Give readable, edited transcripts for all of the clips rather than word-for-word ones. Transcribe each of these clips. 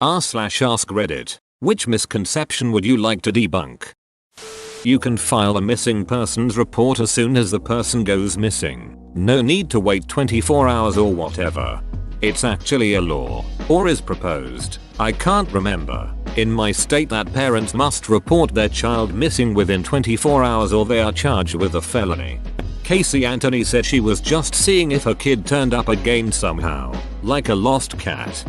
r/ask Reddit. Which misconception would you like to debunk? You can file a missing persons report as soon as the person goes missing. No need to wait 24 hours or whatever. It's actually a law, or is proposed, I can't remember, in my state that parents must report their child missing within 24 hours or they are charged with a felony. Casey Anthony said she was just seeing if her kid turned up again somehow, like a lost cat.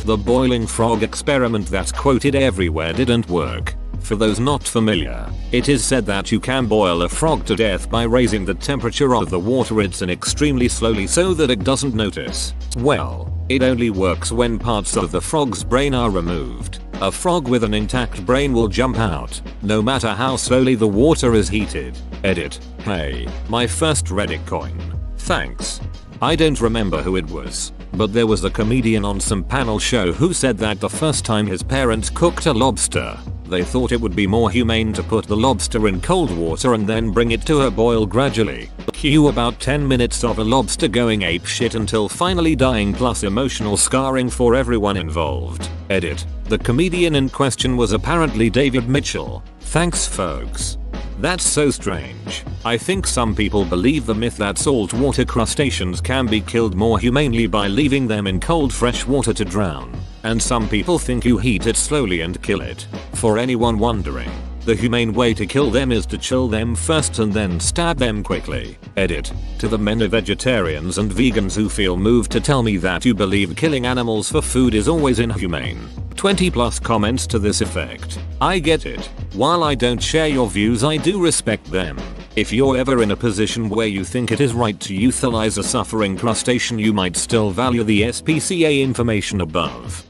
The boiling frog experiment that's quoted everywhere didn't work. For those not familiar, it is said that you can boil a frog to death by raising the temperature of the water it's in extremely slowly so that it doesn't notice. Well, it only works when parts of the frog's brain are removed. A frog with an intact brain will jump out, no matter how slowly the water is heated. Edit. Hey, my first Reddit coin. Thanks. I don't remember who it was, but there was a comedian on some panel show who said that the first time his parents cooked a lobster, they thought it would be more humane to put the lobster in cold water and then bring it to a boil gradually. Cue about 10 minutes of a lobster going apeshit until finally dying plus emotional scarring for everyone involved. Edit. The comedian in question was apparently David Mitchell. Thanks folks. That's so strange. I think some people believe the myth that saltwater crustaceans can be killed more humanely by leaving them in cold fresh water to drown. And some people think you heat it slowly and kill it. For anyone wondering, the humane way to kill them is to chill them first and then stab them quickly. Edit. To the many vegetarians and vegans who feel moved to tell me that you believe killing animals for food is always inhumane. 20+ comments to this effect. I get it. While I don't share your views, I do respect them. If you're ever in a position where you think it is right to euthanize a suffering crustacean, you might still value the SPCA information above.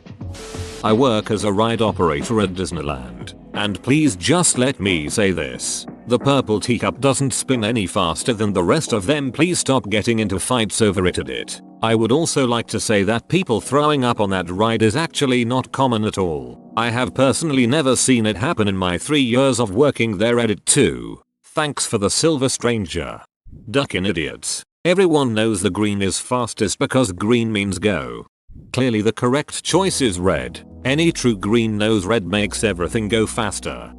I work as a ride operator at Disneyland, and please just let me say this. The purple teacup doesn't spin any faster than the rest of them. Please stop getting into fights over it. I would also like to say that people throwing up on that ride is actually not common at all. I have personally never seen it happen in my 3 years of working there. Edit 2. Thanks for the silver stranger. Duckin' idiots. Everyone knows the green is fastest because green means go. Clearly the correct choice is red. Any true green knows red makes everything go faster.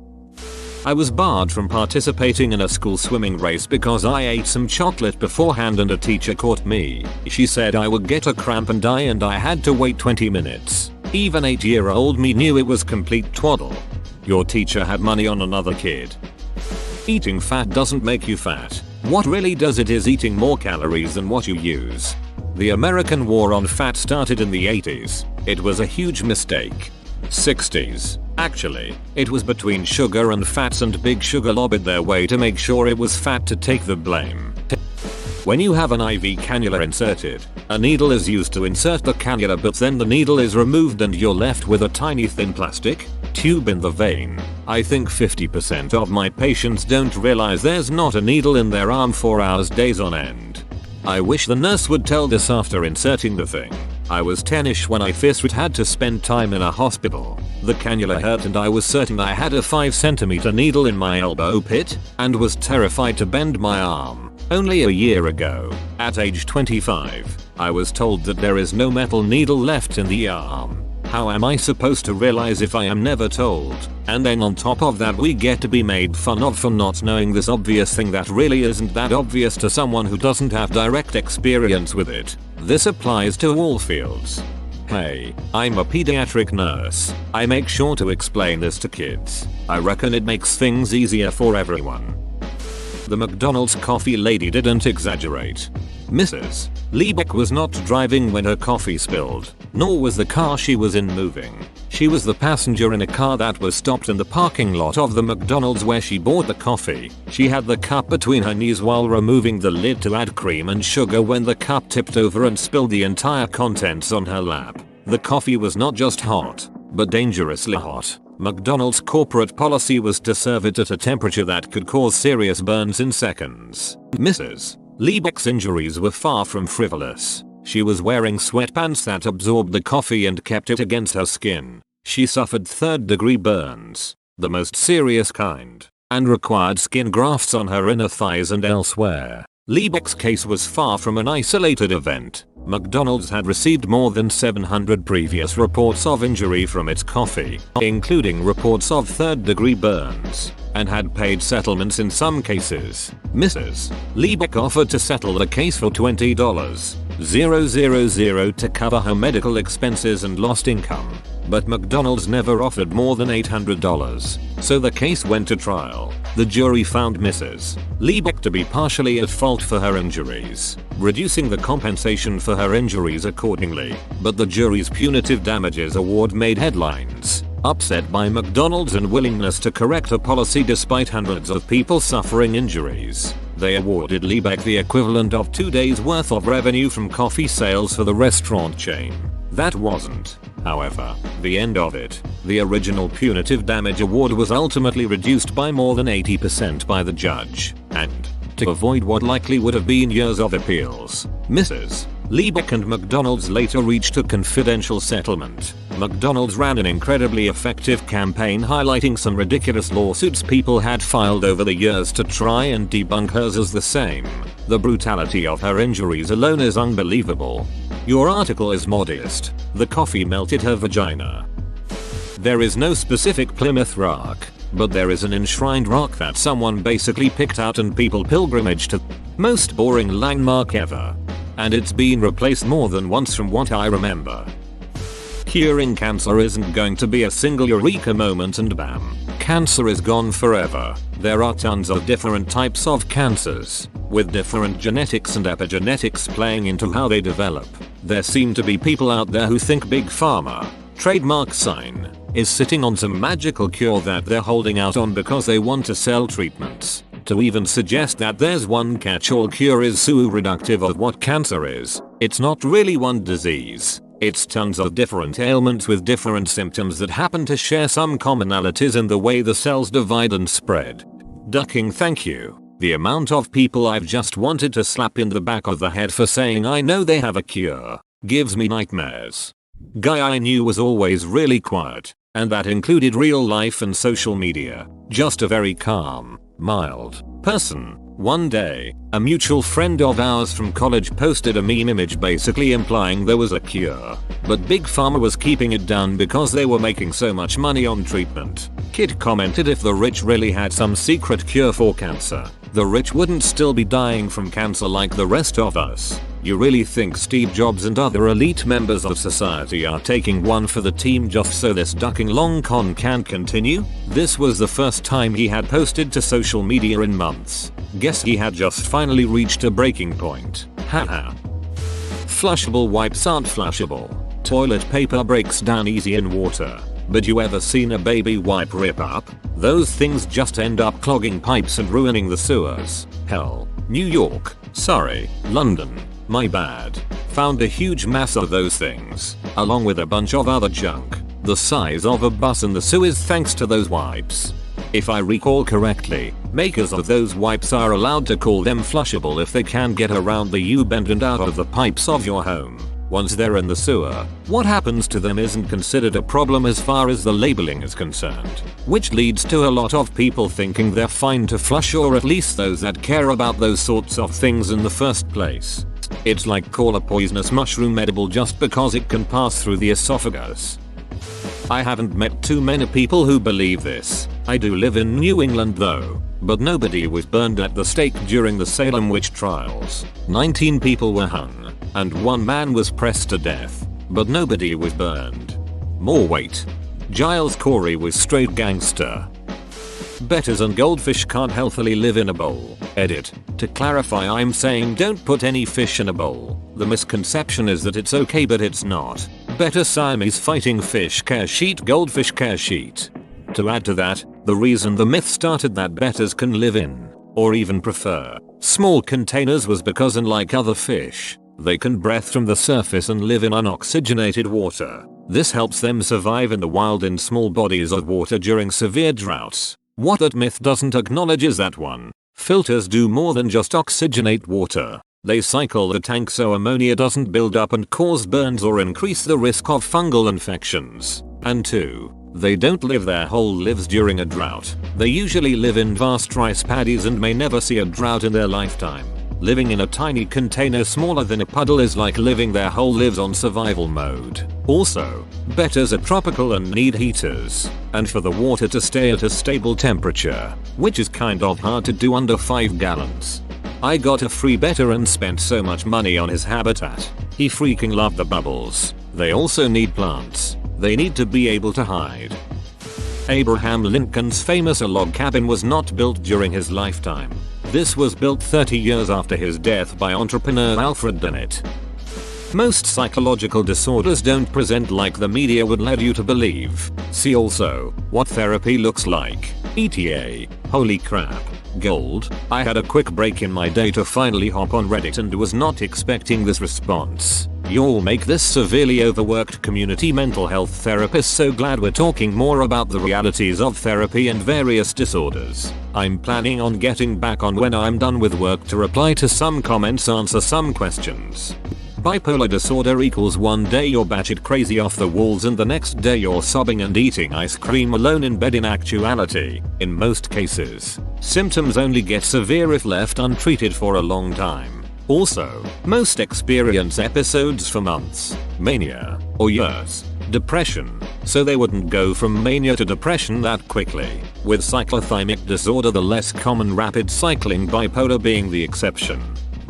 I was barred from participating in a school swimming race because I ate some chocolate beforehand and a teacher caught me. She said I would get a cramp and die and I had to wait 20 minutes. Even 8-year-old me knew it was complete twaddle. Your teacher had money on another kid. Eating fat doesn't make you fat. What really does it is eating more calories than what you use. The American war on fat started in the 80s. It was a huge mistake. 60s. Actually, it was between sugar and fats, and Big Sugar lobbied their way to make sure it was fat to take the blame. When you have an IV cannula inserted, a needle is used to insert the cannula, but then the needle is removed and you're left with a tiny thin plastic tube in the vein. I think 50% of my patients don't realize there's not a needle in their arm for hours, days on end. I wish the nurse would tell this after inserting the thing. I was 10ish when I first had to spend time in a hospital. The cannula hurt and I was certain I had a 5cm needle in my elbow pit and was terrified to bend my arm. Only a year ago, at age 25, I was told that there is no metal needle left in the arm. How am I supposed to realize if I am never told? And then on top of that we get to be made fun of for not knowing this obvious thing that really isn't that obvious to someone who doesn't have direct experience with it. This applies to all fields. Hey, I'm a pediatric nurse. I make sure to explain this to kids. I reckon it makes things easier for everyone. The McDonald's coffee lady didn't exaggerate. Mrs. Liebeck was not driving when her coffee spilled, nor was the car she was in moving. She was the passenger in a car that was stopped in the parking lot of the McDonald's where she bought the coffee. She had the cup between her knees while removing the lid to add cream and sugar when the cup tipped over and spilled the entire contents on her lap. The coffee was not just hot, but dangerously hot. McDonald's corporate policy was to serve it at a temperature that could cause serious burns in seconds. Mrs. Liebeck's injuries were far from frivolous. She was wearing sweatpants that absorbed the coffee and kept it against her skin. She suffered third-degree burns, the most serious kind, and required skin grafts on her inner thighs and elsewhere. Liebeck's case was far from an isolated event. McDonald's had received more than 700 previous reports of injury from its coffee, including reports of third-degree burns, and had paid settlements in some cases. Mrs. Liebeck offered to settle the case for $20,000 to cover her medical expenses and lost income, but McDonald's never offered more than $800, so the case went to trial. The jury found Mrs. Liebeck to be partially at fault for her injuries, reducing the compensation for her injuries accordingly, but the jury's punitive damages award made headlines, upset by McDonald's unwillingness to correct a policy despite hundreds of people suffering injuries. They awarded Liebeck the equivalent of 2 days' worth of revenue from coffee sales for the restaurant chain. That wasn't, however, the end of it. The original punitive damage award was ultimately reduced by more than 80% by the judge, and, to avoid what likely would have been years of appeals, Mrs. Liebeck and McDonald's later reached a confidential settlement. McDonald's ran an incredibly effective campaign highlighting some ridiculous lawsuits people had filed over the years to try and debunk hers as the same. The brutality of her injuries alone is unbelievable. Your article is modest. The coffee melted her vagina. There is no specific Plymouth Rock, but there is an enshrined rock that someone basically picked out and people pilgrimage to. Most boring landmark ever. And it's been replaced more than once from what I remember. Curing cancer isn't going to be a single eureka moment and bam, cancer is gone forever. There are tons of different types of cancers, with different genetics and epigenetics playing into how they develop. There seem to be people out there who think Big Pharma, trademark sign, is sitting on some magical cure that they're holding out on because they want to sell treatments. To even suggest that there's one catch-all cure is so reductive of what cancer is. It's not really one disease. It's tons of different ailments with different symptoms that happen to share some commonalities in the way the cells divide and spread. Ducking, thank you. The amount of people I've just wanted to slap in the back of the head for saying I know they have a cure gives me nightmares. Guy I knew was always really quiet, and that included real life and social media. Just a very calm, mild person. One day, a mutual friend of ours from college posted a meme image basically implying there was a cure, but Big Pharma was keeping it down because they were making so much money on treatment. Kid commented if the rich really had some secret cure for cancer, the rich wouldn't still be dying from cancer like the rest of us. You really think Steve Jobs and other elite members of society are taking one for the team just so this ducking long con can continue? This was the first time he had posted to social media in months. Guess he had just finally reached a breaking point. Haha. Flushable wipes aren't flushable. Toilet paper breaks down easy in water. But you ever seen a baby wipe rip up? Those things just end up clogging pipes and ruining the sewers. Hell, New York, sorry, London, my bad, found a huge mass of those things, along with a bunch of other junk, the size of a bus in the sewers thanks to those wipes. If I recall correctly, makers of those wipes are allowed to call them flushable if they can get around the U-bend and out of the pipes of your home. Once they're in the sewer, what happens to them isn't considered a problem as far as the labeling is concerned, which leads to a lot of people thinking they're fine to flush, or at least those that care about those sorts of things in the first place. It's like call a poisonous mushroom edible just because it can pass through the esophagus. I haven't met too many people who believe this. I do live in New England though, but nobody was burned at the stake during the Salem witch trials. 19 people were hung, and one man was pressed to death, but nobody was burned. More weight. Giles Corey was straight gangster. Betters and goldfish can't healthily live in a bowl. Edit. To clarify, I'm saying don't put any fish in a bowl. The misconception is that it's okay, but it's not. Better Siamese fighting fish care sheet, goldfish care sheet. To add to that, the reason the myth started that betters can live in, or even prefer, small containers was because unlike other fish, they can breathe from the surface and live in unoxygenated water. This helps them survive in the wild in small bodies of water during severe droughts. What that myth doesn't acknowledge is that filters do more than just oxygenate water. They cycle the tank so ammonia doesn't build up and cause burns or increase the risk of fungal infections. And 2. They don't live their whole lives during a drought. They usually live in vast rice paddies and may never see a drought in their lifetime. Living in a tiny container smaller than a puddle is like living their whole lives on survival mode. Also, betters are tropical and need heaters, and for the water to stay at a stable temperature, which is kind of hard to do under 5 gallons. I got a free better and spent so much money on his habitat. He freaking loved the bubbles. They also need plants. They need to be able to hide. Abraham Lincoln's famous log cabin was not built during his lifetime. This was built 30 years after his death by entrepreneur Alfred Bennett. Most psychological disorders don't present like the media would lead you to believe. See also, what therapy looks like. ETA. Holy crap. Gold. I had a quick break in my day to finally hop on Reddit and was not expecting this response. You'll make this severely overworked community mental health therapist so glad we're talking more about the realities of therapy and various disorders. I'm planning on getting back on when I'm done with work to reply to some comments, answer some questions. Bipolar disorder equals one day you're batshit crazy off the walls and the next day you're sobbing and eating ice cream alone in bed. In actuality, in most cases, symptoms only get severe if left untreated for a long time. Also, most experience episodes for months, mania, or years. Depression, so they wouldn't go from mania to depression that quickly, with cyclothymic disorder the less common, rapid cycling bipolar being the exception.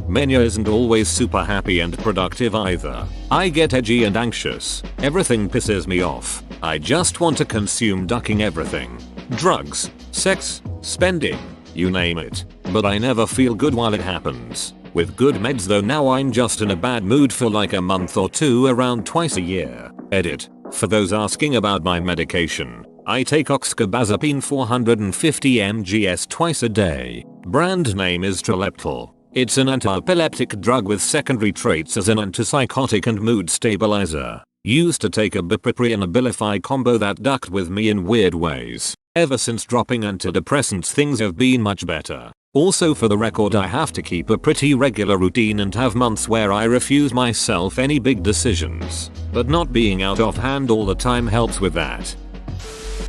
Mania isn't always super happy and productive either. I get edgy and anxious. Everything pisses me off. I just want to consume, ducking everything. Drugs, sex, spending, you name it. But I never feel good while it happens. With good meds though, now I'm just in a bad mood for like a month or two, around twice a year. Edit. For those asking about my medication, I take oxcarbazepine 450 mgs twice a day. Brand name is Trileptal. It's an anti-epileptic drug with secondary traits as an antipsychotic and mood stabilizer. Used to take a Bipapri and Abilify combo that ducked with me in weird ways. Ever since dropping antidepressants, things have been much better. Also, for the record, I have to keep a pretty regular routine and have months where I refuse myself any big decisions. But not being out of hand all the time helps with that.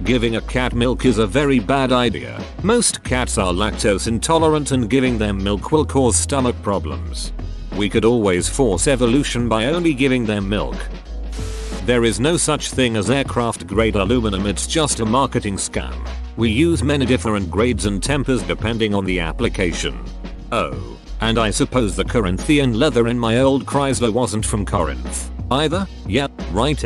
Giving a cat milk is a very bad idea. Most cats are lactose intolerant and giving them milk will cause stomach problems. We could always force evolution by only giving them milk. There is no such thing as aircraft grade aluminum, it's just a marketing scam. We use many different grades and tempers depending on the application. Oh, and I suppose the Corinthian leather in my old Chrysler wasn't from Corinth either? Yep, right.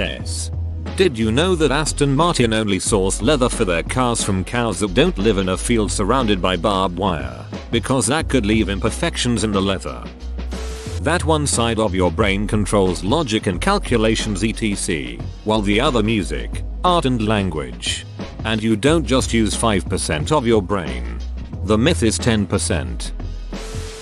Did you know that Aston Martin only source leather for their cars from cows that don't live in a field surrounded by barbed wire? Because that could leave imperfections in the leather. That one side of your brain controls logic and calculations etc, while the other music, art and language. And you don't just use 5% of your brain. The myth is 10%.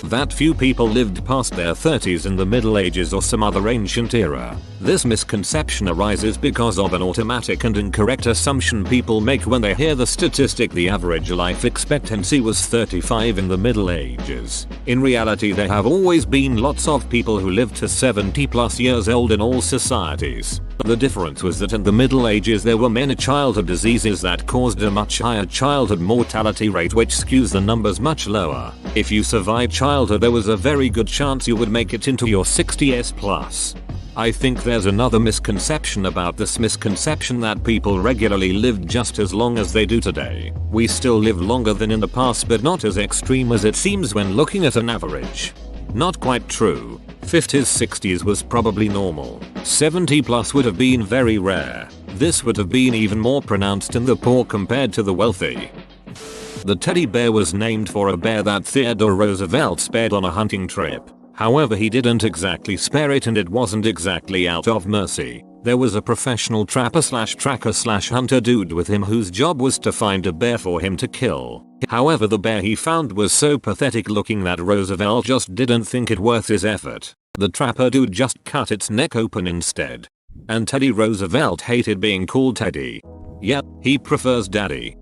That few people lived past their 30s in the Middle Ages or some other ancient era. This misconception arises because of an automatic and incorrect assumption people make when they hear the statistic the average life expectancy was 35 in the Middle Ages. In reality, there have always been lots of people who lived to 70 plus years old in all societies. The difference was that in the Middle Ages there were many childhood diseases that caused a much higher childhood mortality rate, which skews the numbers much lower. If you survived childhood, there was a very good chance you would make it into your 60s plus. I think there's another misconception about this misconception that people regularly lived just as long as they do today. We still live longer than in the past, but not as extreme as it seems when looking at an average. Not quite true. 50s 60s was probably normal. 70 plus would have been very rare. This would have been even more pronounced in the poor compared to the wealthy. The teddy bear was named for a bear that Theodore Roosevelt spared on a hunting trip. However, he didn't exactly spare it, and it wasn't exactly out of mercy. There was a professional trapper slash tracker slash hunter dude with him whose job was to find a bear for him to kill. However, the bear he found was so pathetic looking that Roosevelt just didn't think it worth his effort. The trapper dude just cut its neck open instead. And Teddy Roosevelt hated being called Teddy. Yep, he prefers Daddy.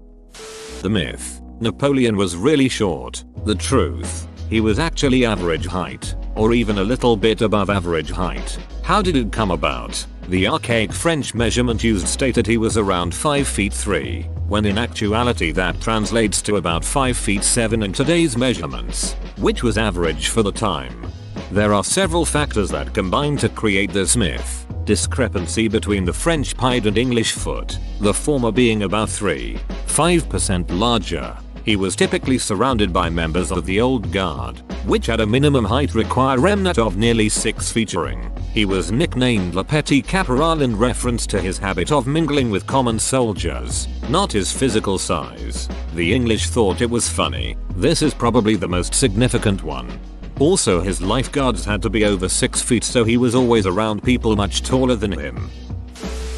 The myth: Napoleon was really short. The truth: he was actually average height, or even a little bit above average height. How did it come about? The archaic French measurement used stated he was around 5 feet 3. when in actuality that translates to about 5 feet 7 in today's measurements, which was average for the time. There are several factors that combine to create this myth. Discrepancy between the French pied and English foot, the former being about 3–5% larger. He was typically surrounded by members of the old guard, which at a minimum height requirement of nearly 6 featuring. He was nicknamed Le Petit Caporal in reference to his habit of mingling with common soldiers, not his physical size. The English thought it was funny. This is probably the most significant one. Also, his lifeguards had to be over 6 feet, so he was always around people much taller than him.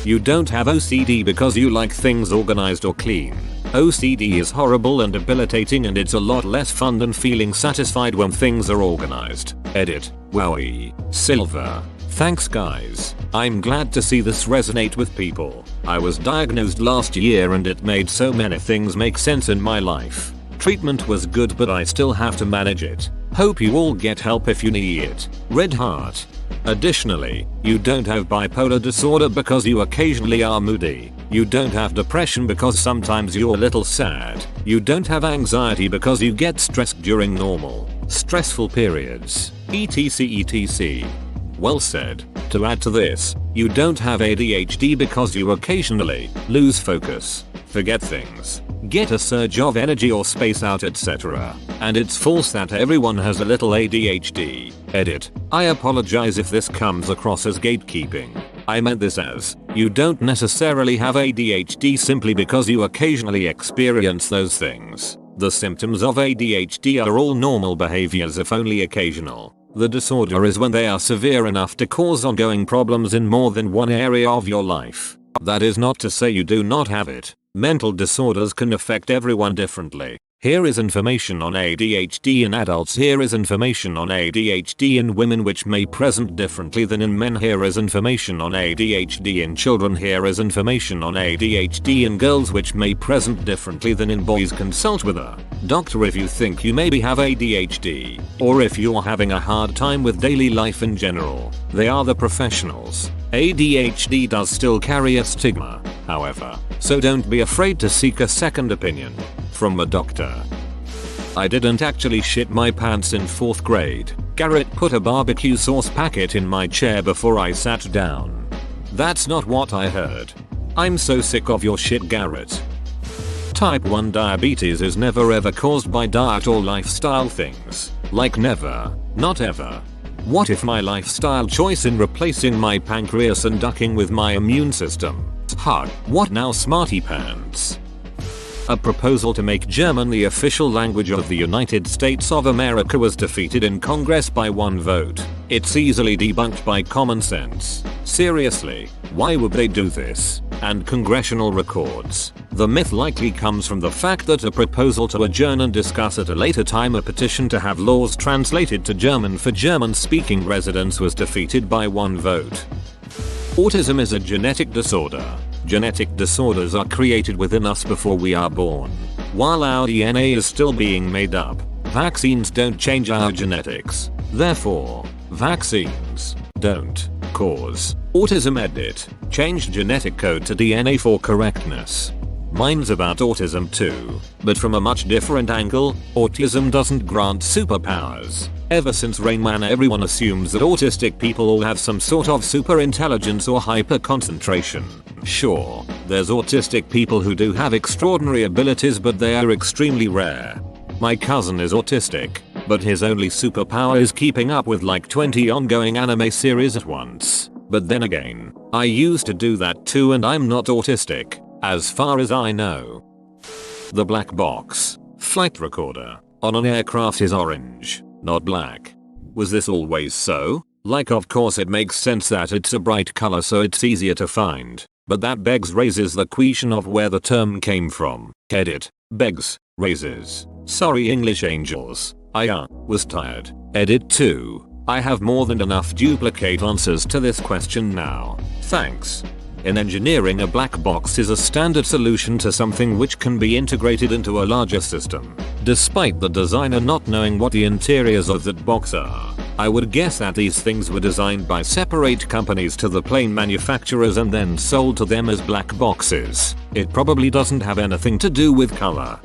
You don't have OCD because you like things organized or clean. OCD is horrible and debilitating, and it's a lot less fun than feeling satisfied when things are organized. Edit. Wowie. Silver. Thanks guys. I'm glad to see this resonate with people. I was diagnosed last year and it made so many things make sense in my life. Treatment was good, but I still have to manage it. Hope you all get help if you need it. Red heart. Additionally, you don't have bipolar disorder because you occasionally are moody. You don't have depression because sometimes you're a little sad. You don't have anxiety because you get stressed during normal, stressful periods. etc. Well said. To add to this, you don't have ADHD because you occasionally lose focus, forget things, get a surge of energy or space out, etc. And it's false that everyone has a little ADHD. Edit. I apologize if this comes across as gatekeeping. I meant this as, you don't necessarily have ADHD simply because you occasionally experience those things. The symptoms of ADHD are all normal behaviors if only occasional. The disorder is when they are severe enough to cause ongoing problems in more than one area of your life. That is not to say you do not have it. Mental disorders can affect everyone differently. Here is information on ADHD in adults. Here is information on ADHD in women which may present differently than in men. Here is information on ADHD in children. Here is information on ADHD in girls which may present differently than in boys. Consult with a doctor if you think you maybe have ADHD, or if you're having a hard time with daily life in general. They are the professionals. ADHD does still carry a stigma, however, so don't be afraid to seek a second opinion from a doctor. I didn't actually shit my pants in 4th grade. Garrett put a barbecue sauce packet in my chair before I sat down. That's not what I heard. I'm so sick of your shit, Garrett. Type 1 diabetes is never ever caused by diet or lifestyle things. Like never, not ever. What if my lifestyle choice in replacing my pancreas and ducking with my immune system? Ha, what now, smarty pants? A proposal to make German the official language of the United States of America was defeated in Congress by 1 vote. It's easily debunked by common sense. Seriously, why would they do this? And congressional records. The myth likely comes from the fact that a proposal to adjourn and discuss at a later time a petition to have laws translated to German for German-speaking residents was defeated by 1 vote. Autism is a genetic disorder. Genetic disorders are created within us before we are born. While our DNA is still being made up, vaccines don't change our genetics. Therefore, vaccines don't cause autism. Edit. Change genetic code to DNA for correctness. Mine's about autism too, but from a much different angle. Autism doesn't grant superpowers. Ever since Rain Man, everyone assumes that autistic people all have some sort of super intelligence or hyper concentration. Sure, there's autistic people who do have extraordinary abilities, but they are extremely rare. My cousin is autistic, but his only superpower is keeping up with like 20 ongoing anime series at once. But then again, I used to do that too, and I'm not autistic, as far as I know. The black box flight recorder on an aircraft is orange, not black. Was this always so? Like, of course it makes sense that it's a bright color so it's easier to find, but that raises the question of where the term came from. Edit. Raises. Sorry English angels. I was tired. Edit 2. I have more than enough duplicate answers to this question now. Thanks. In engineering, a black box is a standard solution to something which can be integrated into a larger system, despite the designer not knowing what the interiors of that box are. I would guess that these things were designed by separate companies to the plane manufacturers and then sold to them as black boxes. It probably doesn't have anything to do with color.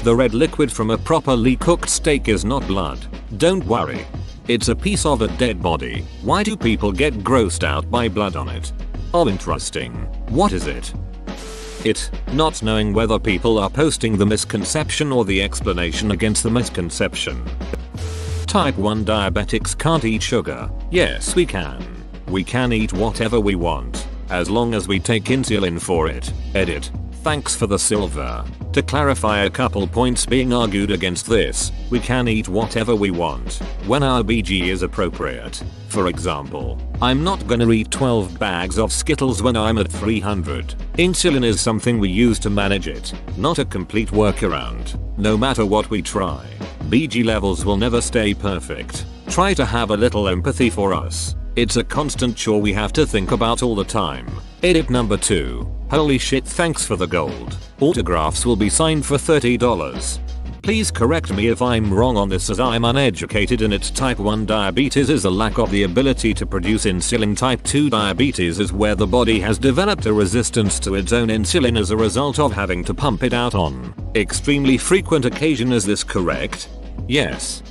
The red liquid from a properly cooked steak is not blood. Don't worry. It's a piece of a dead body. Why do people get grossed out by blood on it? Oh, interesting. What is it? Not knowing whether people are posting the misconception or the explanation against the misconception. Type 1 diabetics can't eat sugar. Yes, we can. We can eat whatever we want, as long as we take insulin for it. Edit. Thanks for the silver. To clarify a couple points being argued against this, we can eat whatever we want, when our BG is appropriate. For example, I'm not gonna eat 12 bags of Skittles when I'm at 300. Insulin is something we use to manage it, not a complete workaround. No matter what we try, BG levels will never stay perfect. Try to have a little empathy for us. It's a constant chore we have to think about all the time. Edit number 2. Holy shit, thanks for the gold. Autographs will be signed for $30. Please correct me if I'm wrong on this, as I'm uneducated and it's type 1 diabetes is a lack of the ability to produce insulin. Type 2 diabetes is where the body has developed a resistance to its own insulin as a result of having to pump it out on extremely frequent occasion. Is this correct? Yes.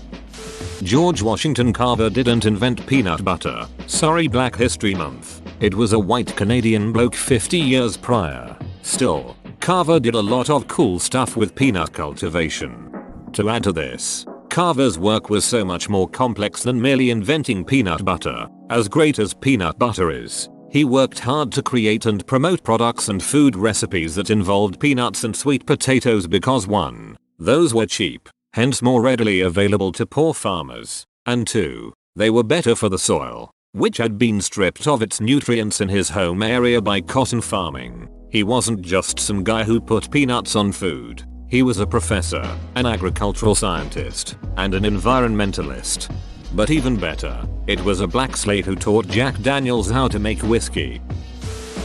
George Washington Carver didn't invent peanut butter. Sorry, Black History Month. It was a white Canadian bloke 50 years prior. Still, Carver did a lot of cool stuff with peanut cultivation. To add to this, Carver's work was so much more complex than merely inventing peanut butter. As great as peanut butter is, he worked hard to create and promote products and food recipes that involved peanuts and sweet potatoes because 1. Those were cheap, hence more readily available to poor farmers, and 2. They were better for the soil, which had been stripped of its nutrients in his home area by cotton farming. He wasn't just some guy who put peanuts on food. He was a professor, an agricultural scientist, and an environmentalist. But even better, it was a black slave who taught Jack Daniels how to make whiskey.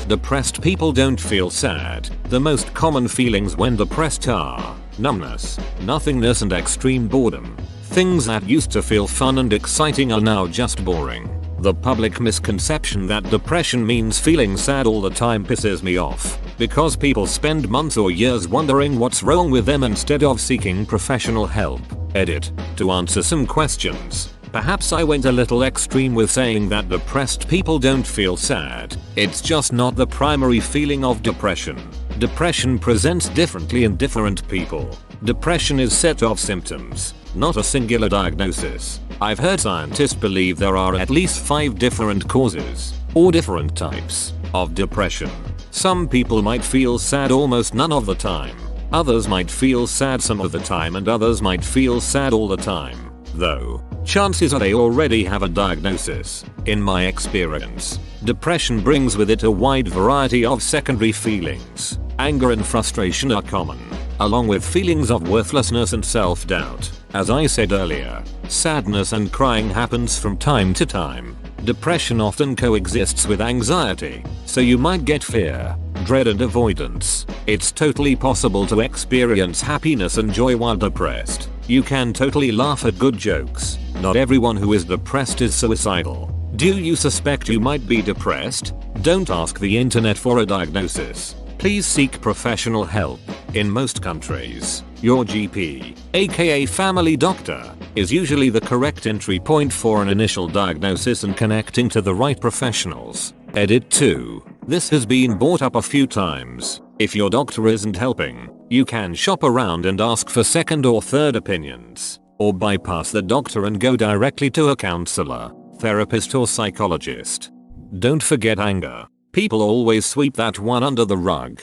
Depressed people don't feel sad. The most common feelings when depressed are numbness, nothingness, and extreme boredom. Things that used to feel fun and exciting are now just boring. The public misconception that depression means feeling sad all the time pisses me off, because people spend months or years wondering what's wrong with them instead of seeking professional help. Edit. To answer some questions, perhaps I went a little extreme with saying that depressed people don't feel sad. It's just not the primary feeling of depression. Depression presents differently in different people. Depression is a set of symptoms, not a singular diagnosis. I've heard scientists believe there are at least 5 different causes, or different types, of depression. Some people might feel sad almost none of the time. Others might feel sad some of the time, and others might feel sad all the time. Though, chances are they already have a diagnosis. In my experience, depression brings with it a wide variety of secondary feelings. Anger and frustration are common, along with feelings of worthlessness and self-doubt. As I said earlier, sadness and crying happens from time to time. Depression often coexists with anxiety, so you might get fear, dread, and avoidance. It's totally possible to experience happiness and joy while depressed. You can totally laugh at good jokes. Not everyone who is depressed is suicidal. Do you suspect you might be depressed? Don't ask the internet for a diagnosis. Please seek professional help. In most countries, your GP, aka family doctor, is usually the correct entry point for an initial diagnosis and connecting to the right professionals. Edit 2. This has been brought up a few times. If your doctor isn't helping, you can shop around and ask for second or third opinions, or bypass the doctor and go directly to a counselor, therapist, or psychologist. Don't forget anger. People always sweep that one under the rug.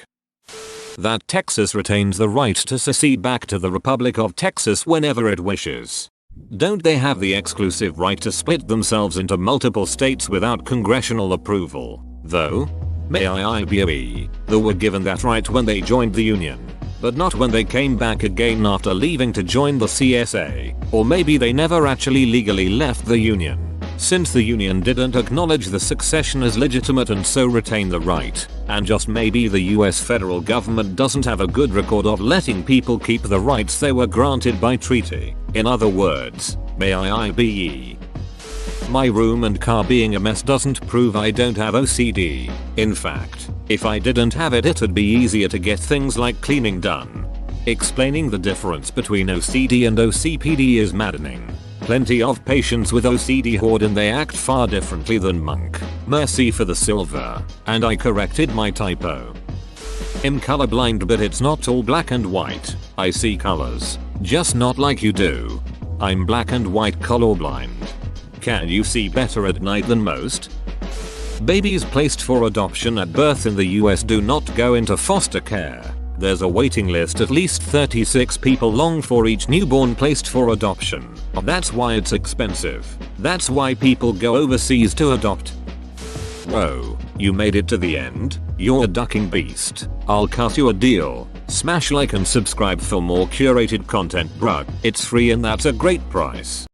That Texas retains the right to secede back to the Republic of Texas whenever it wishes. Don't they have the exclusive right to split themselves into multiple states without congressional approval, though? May they were given that right when they joined the Union, but not when they came back again after leaving to join the CSA, or maybe they never actually legally left the Union, since the Union didn't acknowledge the succession as legitimate and so retain the right, and just maybe the US federal government doesn't have a good record of letting people keep the rights they were granted by treaty. In other words, may My room and car being a mess doesn't prove I don't have OCD. In fact, if I didn't have it, it'd be easier to get things like cleaning done. Explaining the difference between OCD and OCPD is maddening. Plenty of patients with OCD hoard and they act far differently than monk. Mercy for the silver. And I corrected my typo. I'm colorblind, but it's not all black and white. I see colors. Just not like you do. I'm black and white colorblind. Can you see better at night than most? Babies placed for adoption at birth in the US do not go into foster care. There's a waiting list at least 36 people long for each newborn placed for adoption. That's why it's expensive. That's why people go overseas to adopt. Whoa, you made it to the end? You're a ducking beast. I'll cut you a deal. Smash like and subscribe for more curated content, bruh. It's free and that's a great price.